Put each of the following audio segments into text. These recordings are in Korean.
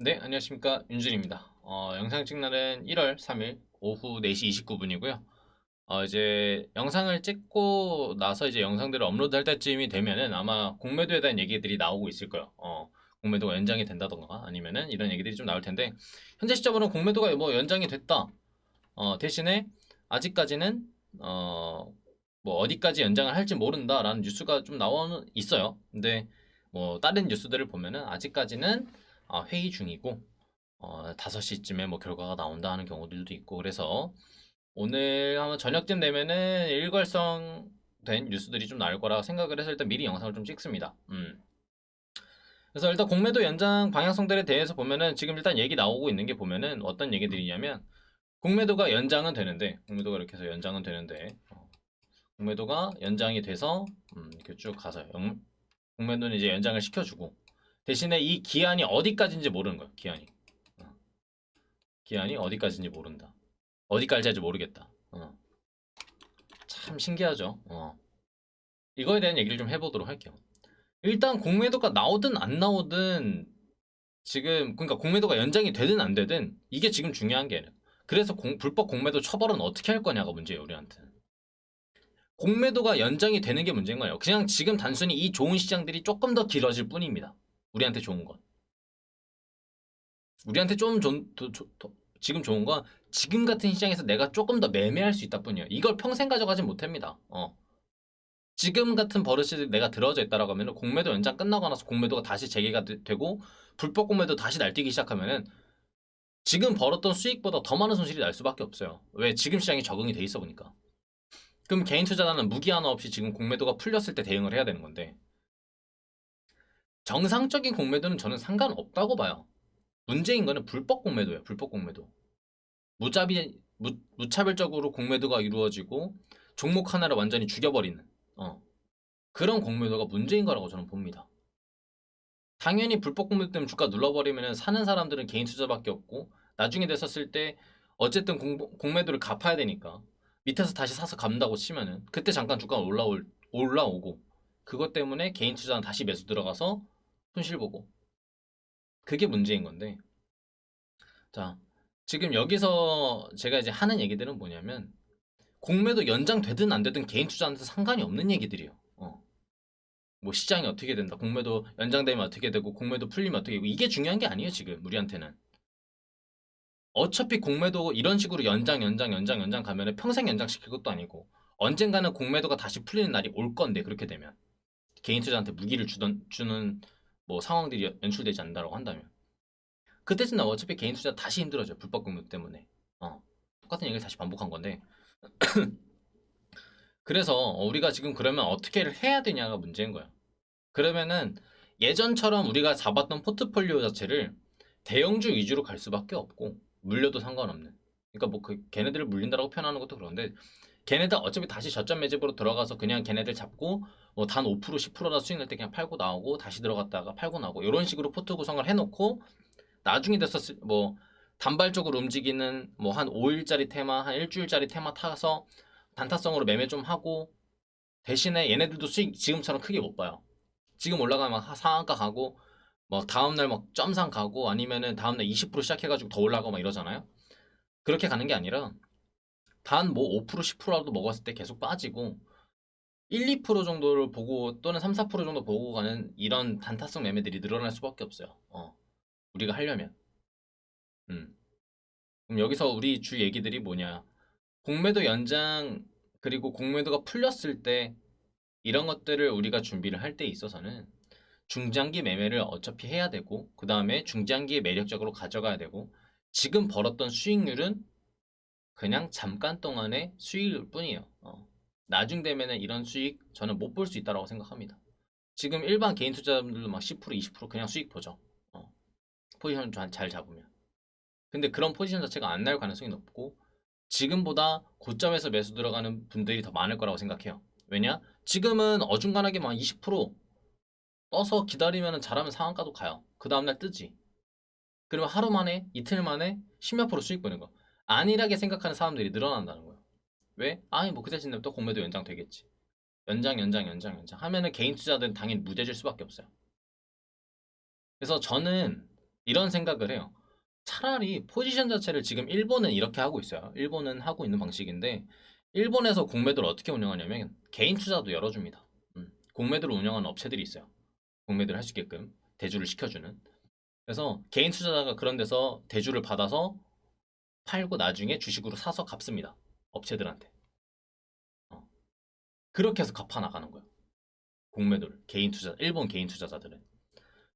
네, 안녕하십니까. 윤준입니다. 영상 찍는 날은 1월 3일 오후 4시 29분이고요. 이제 영상을 찍고 나서 이제 영상들을 업로드할 때쯤이 되면은 아마 공매도에 대한 얘기들이 나오고 있을 거예요. 공매도가 연장이 된다던가 아니면은 이런 얘기들이 좀 나올 텐데, 현재 시점으로는 공매도가 뭐 연장이 됐다. 대신에 아직까지는 뭐 어디까지 연장을 할지 모른다라는 뉴스가 좀 나와 있어요. 근데 뭐 다른 뉴스들을 보면은 아직까지는 회의 중이고 5시쯤에 뭐 결과가 나온다 하는 경우들도 있고, 그래서 오늘 아마 저녁쯤 되면은 일괄성 된 뉴스들이 좀 나올 거라 생각을 해서 일단 미리 영상을 좀 찍습니다. 그래서 일단 공매도 연장 방향성들에 대해서 보면은 지금 일단 얘기 나오고 있는 게 보면은 어떤 얘기들이냐면, 공매도가 연장은 되는데, 공매도가 이렇게 해서 연장은 되는데, 공매도가 연장이 돼서 이렇게 쭉 가서 공매도는 이제 연장을 시켜주고, 대신에 이 기한이 어디까지인지 모르는 거예요. 기한이 어디까지인지 모른다. 어디까지 할지 모르겠다. 참 신기하죠. 이거에 대한 얘기를 좀 해보도록 할게요. 일단 공매도가 나오든 안 나오든, 지금 그러니까 공매도가 연장이 되든 안 되든 이게 지금 중요한 게 아니라, 그래서 불법 공매도 처벌은 어떻게 할 거냐가 문제예요. 우리한테는 공매도가 연장이 되는 게 문제인 거예요. 그냥 지금 단순히 이 좋은 시장들이 조금 더 길어질 뿐입니다. 우리한테 좋은 건, 우리한테 좀 지금 좋은 건, 지금 같은 시장에서 내가 조금 더 매매할 수 있다 뿐이에요. 이걸 평생 가져가진 못합니다. 지금 같은 버릇이 내가 들어져 있다라고 하면, 공매도 연장 끝나고 나서 공매도가 다시 재개가 되고 불법 공매도 다시 날뛰기 시작하면은 지금 벌었던 수익보다 더 많은 손실이 날 수밖에 없어요. 왜? 지금 시장이 적응이 돼 있어 보니까. 그럼 개인 투자자는 무기 하나 없이 지금 공매도가 풀렸을 때 대응을 해야 되는 건데, 정상적인 공매도는 저는 상관없다고 봐요. 문제인 거는 불법 공매도예요. 불법 공매도. 무차별적으로 공매도가 이루어지고 종목 하나를 완전히 죽여버리는 그런 공매도가 문제인 거라고 저는 봅니다. 당연히 불법 공매도 때문에 주가 눌러버리면 사는 사람들은 개인 투자밖에 없고, 나중에 됐었을 때 어쨌든 공매도를 갚아야 되니까 밑에서 다시 사서 갚는다고 치면은 그때 잠깐 주가가 올라오고, 그것 때문에 개인 투자는 다시 매수 들어가서 손실 보고, 그게 문제인 건데. 자, 지금 여기서 제가 이제 하는 얘기들은 뭐냐면, 공매도 연장되든 안 되든 개인 투자한테 상관이 없는 얘기들이에요. 뭐 시장이 어떻게 된다, 공매도 연장되면 어떻게 되고, 공매도 풀리면 어떻게 되고, 이게 중요한 게 아니에요. 지금 우리한테는 어차피 공매도 이런 식으로 연장 가면 평생 연장시킬 것도 아니고, 언젠가는 공매도가 다시 풀리는 날이 올 건데, 그렇게 되면 개인 투자한테 무기를 주는 뭐 상황들이 연출되지 않는다고 한다면, 그때쯤 어차피 개인 투자 다시 힘들어져요. 불법 공매도 때문에. 똑같은 얘기를 다시 반복한 건데, 그래서 우리가 지금 그러면 어떻게 해야 되냐가 문제인 거야. 그러면은 예전처럼 우리가 잡았던 포트폴리오 자체를 대형주 위주로 갈 수밖에 없고, 물려도 상관없는. 그러니까 뭐 걔네들을 물린다라고 표현하는 것도 그런데, 걔네들 어차피 다시 저점 매집으로 들어가서 그냥 걔네들 잡고 뭐 단 5% 10%나 수익 날 때 그냥 팔고 나오고, 다시 들어갔다가 팔고 나오고, 이런 식으로 포트 구성을 해놓고, 나중에 됐었을 뭐 단발적으로 움직이는 뭐 한 5일짜리 테마, 한 일주일짜리 테마 타서 단타성으로 매매 좀 하고, 대신에 얘네들도 수익 지금처럼 크게 못 봐요. 지금 올라가면 막 상한가 가고, 막 다음날 막 점상 가고, 아니면은 다음날 20% 시작해가지고 더 올라가고 막 이러잖아요. 그렇게 가는 게 아니라 단 뭐 5% 10%라도 먹었을 때 계속 빠지고, 1, 2% 정도를 보고 또는 3, 4% 정도 보고 가는 이런 단타성 매매들이 늘어날 수밖에 없어요. 우리가 하려면. 음. 그럼 여기서 우리 주 얘기들이 뭐냐? 공매도 연장, 그리고 공매도가 풀렸을 때 이런 것들을 우리가 준비를 할 때 있어서는 중장기 매매를 어차피 해야 되고, 그 다음에 중장기에 매력적으로 가져가야 되고, 지금 벌었던 수익률은 그냥 잠깐 동안의 수익일 뿐이에요. 나중 되면은 이런 수익 저는 못 볼 수 있다고 생각합니다. 지금 일반 개인 투자자들도 막 10% 20% 그냥 수익 보죠. 포지션 잘 잡으면. 근데 그런 포지션 자체가 안 날 가능성이 높고, 지금보다 고점에서 매수 들어가는 분들이 더 많을 거라고 생각해요. 왜냐? 지금은 어중간하게 막 20% 떠서 기다리면 잘하면 상한가도 가요. 그 다음날 뜨지. 그러면 하루 만에, 이틀 만에 10몇 프로 수익 보는 거. 안일하게 생각하는 사람들이 늘어난다는 거예요. 왜? 아니 뭐 그 대신에 또 공매도 연장 되겠지. 연장 하면은 개인 투자들은 당연히 무뎌질 수밖에 없어요. 그래서 저는 이런 생각을 해요. 차라리 포지션 자체를 지금 일본은 이렇게 하고 있어요. 일본은 하고 있는 방식인데 일본에서 공매도를 어떻게 운영하냐면 개인 투자도 열어줍니다. 공매도를 운영하는 업체들이 있어요. 공매도를 할 수 있게끔 대주를 시켜주는. 그래서 개인 투자자가 그런 데서 대주를 받아서 팔고 나중에 주식으로 사서 갚습니다. 업체들한테. 그렇게 해서 갚아 나가는 거예요. 공매도를 개인 투자 일본 개인 투자자들은.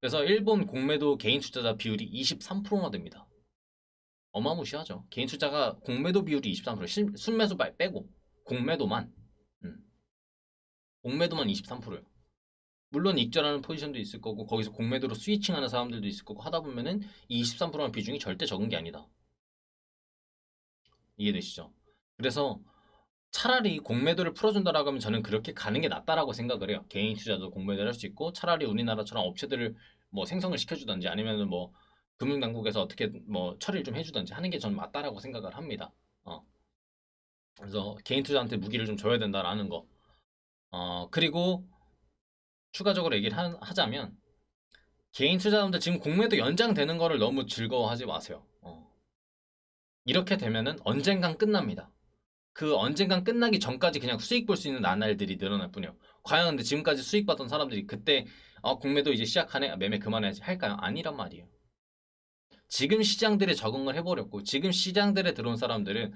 그래서 일본 공매도 개인 투자자 비율이 23%나 됩니다. 어마무시하죠. 개인 투자가 공매도 비율이 23%, 순매수 빼고 공매도만 공매도만 23%예요. 물론 익절하는 포지션도 있을 거고 거기서 공매도로 스위칭하는 사람들도 있을 거고 하다 보면은 이 23%의 비중이 절대 적은 게 아니다. 이해되시죠? 그래서 차라리 공매도를 풀어준다라고 하면 저는 그렇게 가는 게 낫다라고 생각을 해요. 개인 투자도 공매도를 할 수 있고 차라리 우리나라처럼 업체들을 뭐 생성을 시켜주든지 아니면 뭐 금융당국에서 어떻게 뭐 처리를 좀 해주든지 하는 게 저는 맞다라고 생각을 합니다. 그래서 개인 투자한테 무기를 좀 줘야 된다라는 거. 그리고 추가적으로 얘기를 하자면 개인 투자자분들 지금 공매도 연장되는 거를 너무 즐거워하지 마세요. 이렇게 되면은 언젠간 끝납니다. 그 언젠간 끝나기 전까지 그냥 수익 볼 수 있는 나날들이 늘어날 뿐이에요. 과연 근데 지금까지 수익 받던 사람들이 그때 공매도 이제 시작하네 매매 그만해야지 할까요? 아니란 말이에요. 지금 시장들에 적응을 해버렸고 지금 시장들에 들어온 사람들은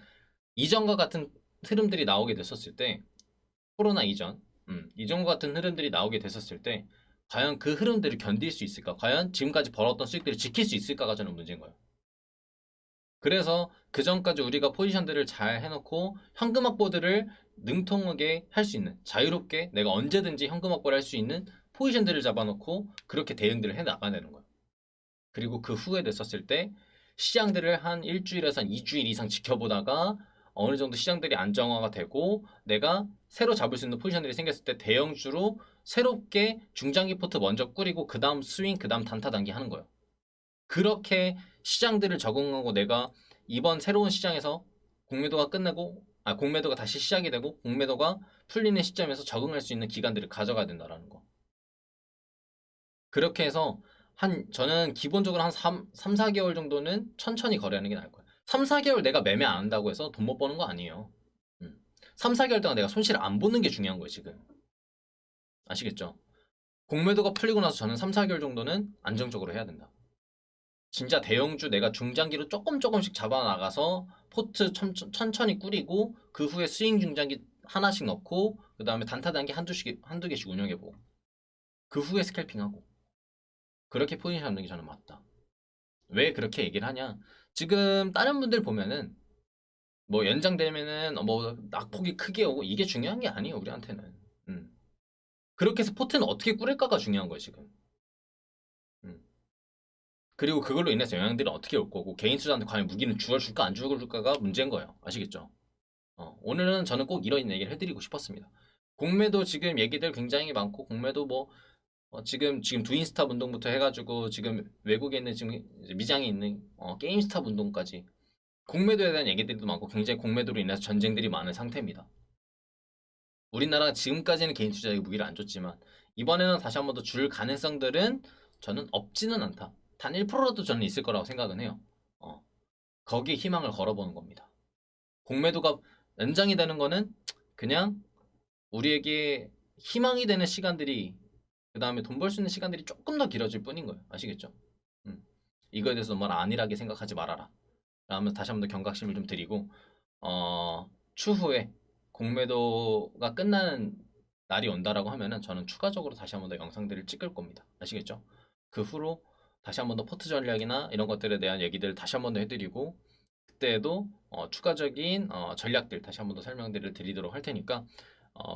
이전과 같은 흐름들이 나오게 됐었을 때 코로나 이전 이전과 같은 흐름들이 나오게 됐었을 때 과연 그 흐름들을 견딜 수 있을까? 과연 지금까지 벌었던 수익들을 지킬 수 있을까가 저는 문제인 거예요. 그래서 그 전까지 우리가 포지션들을 잘 해놓고 현금 확보들을 능통하게 할 수 있는 자유롭게 내가 언제든지 현금 확보를 할 수 있는 포지션들을 잡아놓고 그렇게 대응들을 해 나가야 되는 거예요. 그리고 그 후에 됐었을 때 시장들을 한 일주일에서 한 2주일 이상 지켜보다가 어느 정도 시장들이 안정화가 되고 내가 새로 잡을 수 있는 포지션들이 생겼을 때 대형주로 새롭게 중장기 포트 먼저 꾸리고 그 다음 스윙 그 다음 단타 단기 하는 거예요. 그렇게 시장들을 적응하고 내가 이번 새로운 시장에서 공매도가 끝나고 공매도가 다시 시작이 되고 공매도가 풀리는 시점에서 적응할 수 있는 기간들을 가져가야 된다라는 거. 그렇게 해서 저는 기본적으로 한 3, 4개월 정도는 천천히 거래하는 게 나을 거예요. 3, 4개월 내가 매매 안 한다고 해서 돈 못 버는 거 아니에요. 3, 4개월 동안 내가 손실 안 보는 게 중요한 거예요, 지금. 아시겠죠? 공매도가 풀리고 나서 저는 3, 4개월 정도는 안정적으로 해야 된다. 진짜 대형주 내가 중장기로 조금씩 잡아나가서 포트 천천히 꾸리고 그 후에 스윙 중장기 하나씩 넣고 그 다음에 단타 단기 한두 개씩 운영해보고 그 후에 스캘핑하고 그렇게 포지션 잡는 게 저는 맞다. 왜 그렇게 얘기를 하냐? 지금 다른 분들 보면은 뭐 연장되면은 뭐 낙폭이 크게 오고 이게 중요한 게 아니에요 우리한테는. 그렇게 해서 포트는 어떻게 꾸릴까가 중요한 거예요 지금. 그리고 그걸로 인해서 영향들이 어떻게 올 거고 개인 투자한테 과연 무기는 줄까 안 줄까가 문제인 거예요. 아시겠죠? 오늘은 저는 꼭 이런 얘기를 해드리고 싶었습니다. 공매도 지금 얘기들 굉장히 많고 공매도 뭐 지금 두인스탑 운동부터 해가지고 지금 외국에 있는 지금 미장에 있는 게임스탑 운동까지 공매도에 대한 얘기들도 많고 굉장히 공매도로 인해서 전쟁들이 많은 상태입니다. 우리나라가 지금까지는 개인 투자에 무기를 안 줬지만 이번에는 다시 한 번 더 줄 가능성들은 저는 없지는 않다. 단 1%라도 저는 있을 거라고 생각은 해요. 거기에 희망을 걸어보는 겁니다. 공매도가 연장이 되는 거는 그냥 우리에게 희망이 되는 시간들이 그 다음에 돈 벌 수 있는 시간들이 조금 더 길어질 뿐인 거예요. 아시겠죠? 이거에 대해서 정말 안일하게 생각하지 말아라. 라면서 다시 한 번 더 경각심을 좀 드리고 추후에 공매도가 끝나는 날이 온다라고 하면은 저는 추가적으로 다시 한 번 더 영상들을 찍을 겁니다. 아시겠죠? 그 후로 다시 한 번 더 포트 전략이나 이런 것들에 대한 얘기들을 다시 한 번 더 해드리고 그때에도 추가적인 전략들 다시 한 번 더 설명들을 드리도록 할 테니까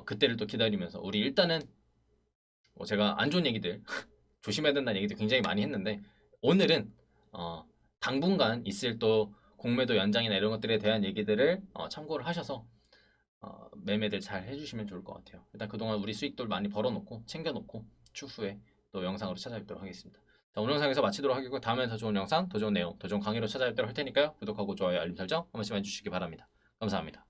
그때를 또 기다리면서 우리 일단은 제가 안 좋은 얘기들 조심해야 된다는 얘기들 굉장히 많이 했는데 오늘은 당분간 있을 또 공매도 연장이나 이런 것들에 대한 얘기들을 참고를 하셔서 매매들 잘 해주시면 좋을 것 같아요. 일단 그동안 우리 수익들 많이 벌어놓고 챙겨놓고 추후에 또 영상으로 찾아뵙도록 하겠습니다. 자, 오늘 영상에서 마치도록 하겠고 다음에 더 좋은 영상, 더 좋은 내용, 더 좋은 강의로 찾아뵙도록 할 테니까요. 구독하고 좋아요, 알림 설정 한 번씩 해주시기 바랍니다. 감사합니다.